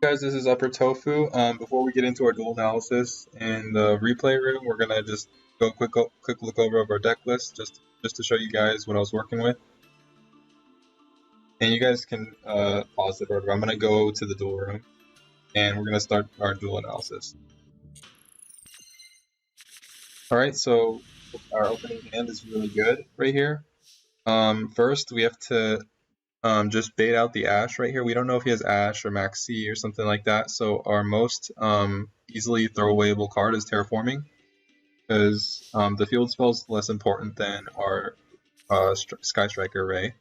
Guys, this is Upper Tofu. Before we get into our dual analysis in the replay room, we're gonna just go a quick look over of our deck list, just to show you guys what I was working with. And you guys can pause it, or I'm gonna go to the duel room, and we're gonna start our dual analysis. All right, so our opening hand is really good right here. First, we have to just bait out the Ash right here. We don't know if he has Ash or Max C or something like that. So our most easily throwawayable card is Terraforming, because the field spell is less important than our Sky Striker Ray.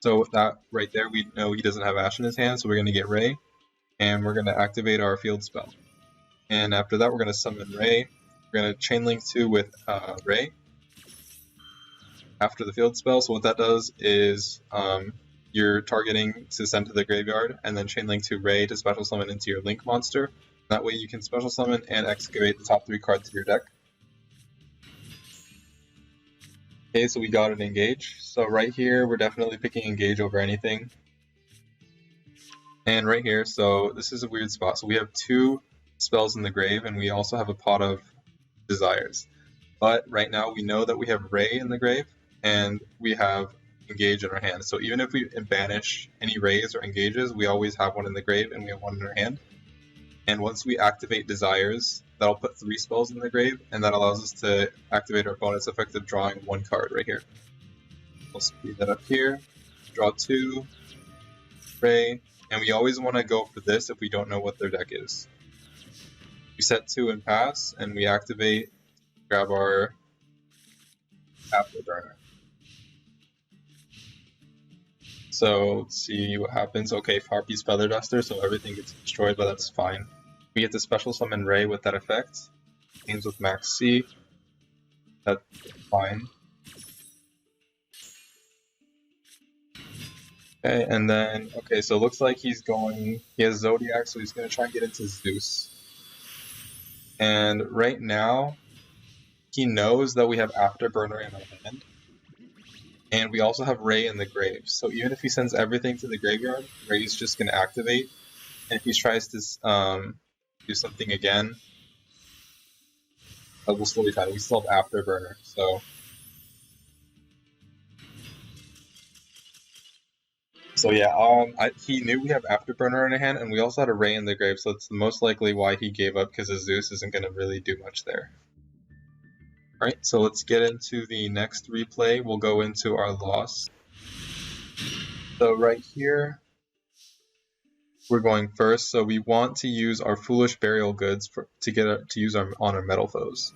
So with that right there, we know he doesn't have Ash in his hand, so we're going to get Ray, and we're going to activate our field spell. And after that, we're going to summon Ray. We're going to Chain Link 2 with Ray after the field spell. So what that does is you're targeting to send to the graveyard, and then Chain Link to Ray to special summon into your Link monster. That way you can special summon and excavate the top 3 cards of your deck. Okay, so we got an Engage. So right here, we're definitely picking Engage over anything. And right here, so this is a weird spot. So we have 2 spells in the grave, and we also have a pot of Desires. But right now, we know that we have Ray in the grave, and we have Engage in our hand. So even if we banish any Rays or Engages, we always have one in the grave, and we have one in our hand. And once we activate Desires, that'll put 3 spells in the grave, and that allows us to activate our bonus effect of drawing 1 card right here. We'll speed that up here. Draw 2, Ray, and we always want to go for this if we don't know what their deck is. We set 2 and pass, and we activate, grab our Afterburner. So let's see what happens. Okay, Harpy's Feather Duster, so everything gets destroyed, but that's fine. We get to special summon Ray with that effect. Games with Max C. That's fine. Okay, and then, okay, so it looks like he has Zodiac, so he's going to try and get into Zeus. And right now, he knows that we have Afterburner in our hand. And we also have Ray in the grave. So even if he sends everything to the graveyard, Ray's just going to activate. And if he tries to do something again, we'll still be fine. We still have Afterburner, so... So yeah, he knew we have Afterburner in our hand, and we also had a Ray in the grave, so it's most likely why he gave up, because his Zeus isn't going to really do much there. Alright, so let's get into the next replay. We'll go into our loss. So right here, we're going first, so we want to use our Foolish Burial Goods to use on our Metal Foes.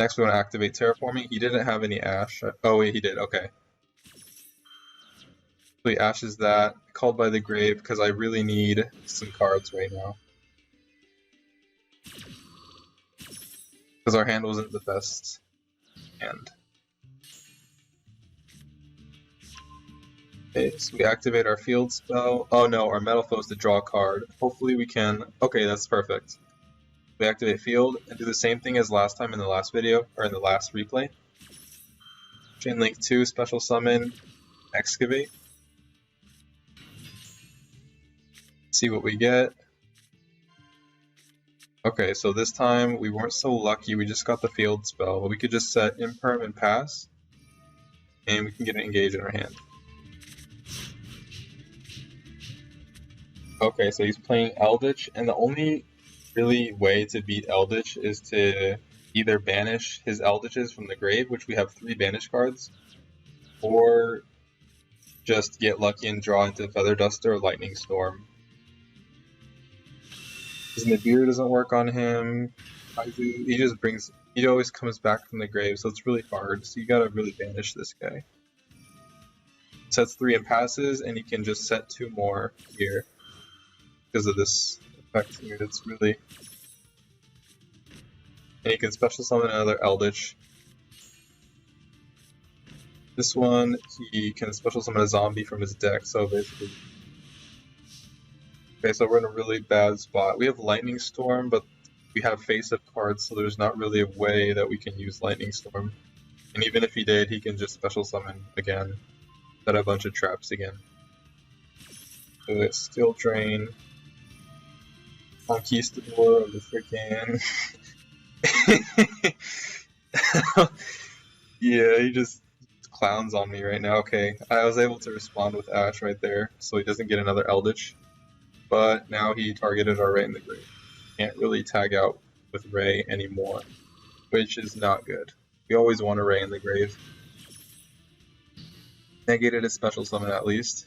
Next, we want to activate Terraforming. He didn't have any Ash. Oh wait, he did, okay. So he ashes that, called by the grave, because I really need some cards right now. Because our hand wasn't the best hand. Okay, so we activate our field spell. Oh no, our Metal Foes to draw a card. Hopefully we can... Okay, that's perfect. We activate field and do the same thing as last time in the last video, or in the last replay. Chain Link 2, special summon, excavate. See what we get. Okay, so this time we weren't so lucky, we just got the field spell, but we could just set Imperm and pass, and we can get an Engage in our hand. Okay, so he's playing Eldritch, and the only really way to beat Eldritch is to either banish his Eldritches from the grave, which we have 3 banish cards, or just get lucky and draw into Feather Duster or Lightning Storm. Because Nibiru doesn't work on him. He always comes back from the grave, so it's really hard. So you gotta really banish this guy. Sets 3 and passes, and he can just set 2 more here because of this effect here. It's really... And he can special summon another Eldritch. This one, he can special summon a zombie from his deck, so basically... Okay, so we're in a really bad spot. We have Lightning Storm, but we have face-up cards, so there's not really a way that we can use Lightning Storm. And even if he did, he can just special summon again. Set a bunch of traps again. put Skill Drain, Conquistador of the freaking. Yeah, he just clowns on me right now. Okay, I was able to respond with Ash right there, so he doesn't get another Eldritch. But now he targeted our Ray in the Grave. Can't really tag out with Ray anymore, which is not good. We always want a Ray in the Grave. Negated a special summon at least.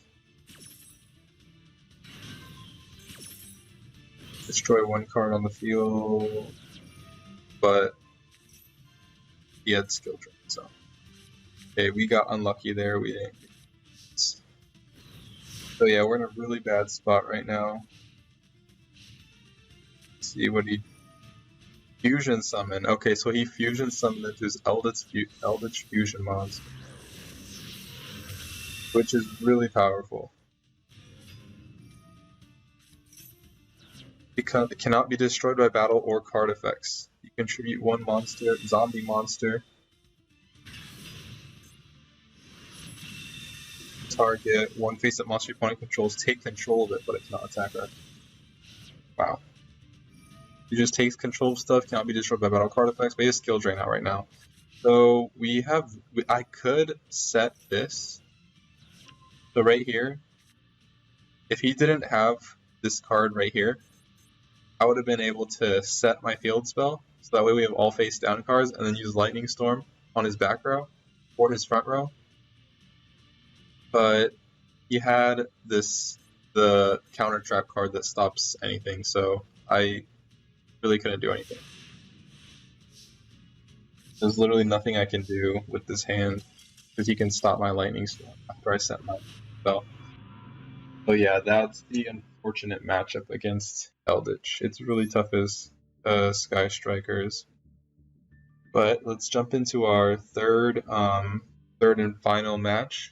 Destroy one card on the field, but he had skill drain, so. Okay, we got unlucky there. We didn't. So yeah, we're in a really bad spot right now. Let's see what he fusion summon. Okay, so he fusion summoned into his Eldritch fusion monster, which is really powerful. Because it cannot be destroyed by battle or card effects. You contribute one monster, zombie monster. Target one face-up monster your opponent controls, take control of it, but it cannot attack her. Wow. He just takes control of stuff, cannot be destroyed by battle card effects, but he has skill drain out right now. So I could set this. So right here, if he didn't have this card right here, I would have been able to set my field spell, so that way we have all face down cards, and then use Lightning Storm on his back row or his front row. But he had the counter trap card that stops anything, so I really couldn't do anything. There's literally nothing I can do with this hand, because he can stop my Lightning Storm after I set my spell. So yeah, that's the unfortunate matchup against Eldritch. It's really tough as Sky Strikers. But let's jump into our third and final match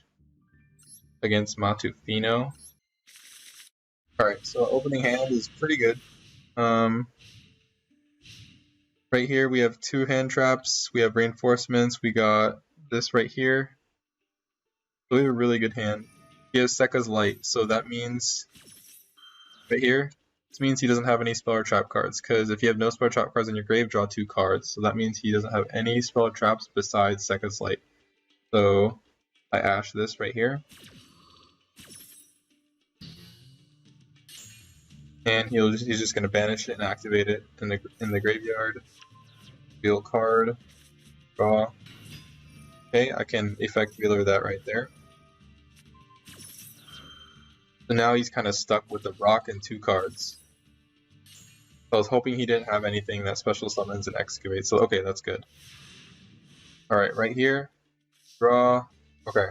against Matufino. Alright, so opening hand is pretty good. Right here we have 2 hand traps, we have reinforcements, we got this right here. Really a really good hand. He has Sekka's Light, so that means right here, this means he doesn't have any spell or trap cards, because if you have no spell or trap cards in your grave, draw 2 cards. So that means he doesn't have any spell or traps besides Sekka's Light. So I ash this right here. And he's just going to banish it and activate it in the graveyard. Deal card. Draw. Okay, I can effect Wheeler that right there. So now he's kind of stuck with the rock and 2 cards. So I was hoping he didn't have anything that special summons and excavates. So okay, that's good. Alright, right here. Draw. Okay.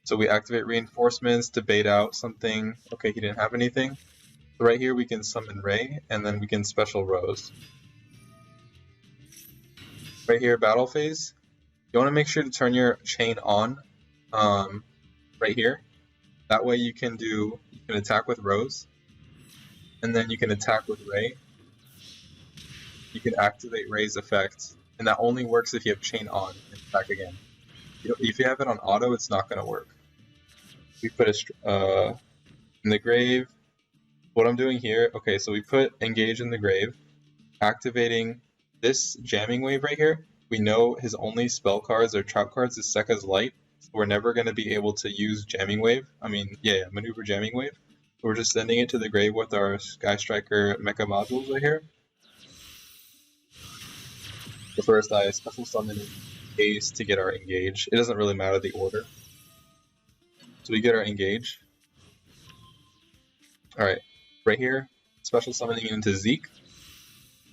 So we activate reinforcements to bait out something. Okay, he didn't have anything. So right here we can summon Ray, and then we can special Rose. Right here, battle phase. You want to make sure to turn your chain on right here. That way you can attack with Rose, and then you can attack with Ray. You can activate Ray's effect, and that only works if you have chain on and attack again. If you have it on auto, it's not going to work. We put in the grave. What I'm doing here, okay, so we put engage in the grave, activating this jamming wave right here. We know his only spell cards or trap cards is Sekka's Light, so we're never going to be able to use jamming wave. Maneuver jamming wave. So we're just sending it to the grave with our Sky Striker mecha modules right here. The first I special summon Ace to get our engage. It doesn't really matter the order. So we get our engage. Alright, right here, special summoning into Zeke.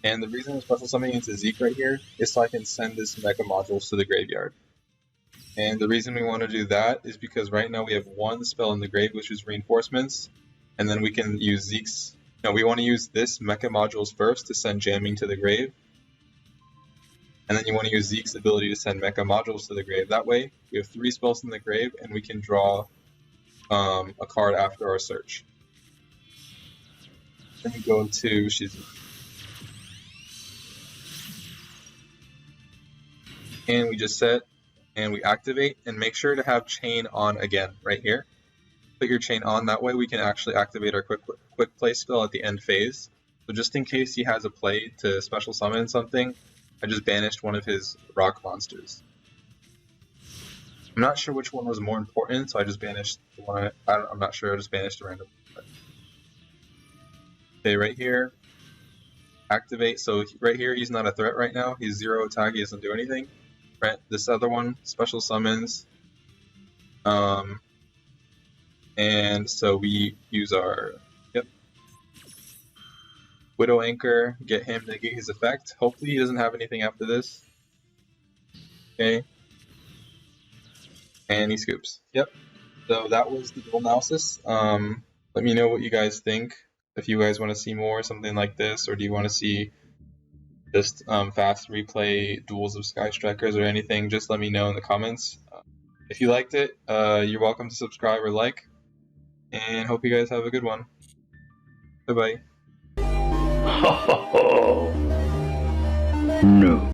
And the reason I'm special summoning into Zeke right here is so I can send this mecha modules to the graveyard. And the reason we want to do that is because right now we have 1 spell in the grave, which is reinforcements, and then we can use Zeke's. No, we want to use this mecha modules first to send jamming to the grave. And then you want to use Zeke's ability to send mecha modules to the grave. That way, we have 3 spells in the grave, and we can draw a card after our search. Then we go into Shizuki. And we just set, and we activate, and make sure to have chain on again, right here. put your chain on. That way we can actually activate our quick play spell at the end phase. So just in case he has a play to special summon something, I just banished one of his rock monsters. I'm not sure which one was more important, so I just banished the one. I'm not sure. I just banished a random one. Okay, right here, activate. So right here, he's not a threat right now. He's 0 attack. He doesn't do anything. Right. This other one, special summons. And so we use our Widow Anchor, get him to negate his effect. Hopefully he doesn't have anything after this. Okay. And he scoops. Yep. So that was the duel analysis. Let me know what you guys think. If you guys want to see more, something like this, or do you want to see just fast replay duels of Sky Strikers or anything, just let me know in the comments. If you liked it, you're welcome to subscribe or like, and hope you guys have a good one. Bye-bye. No.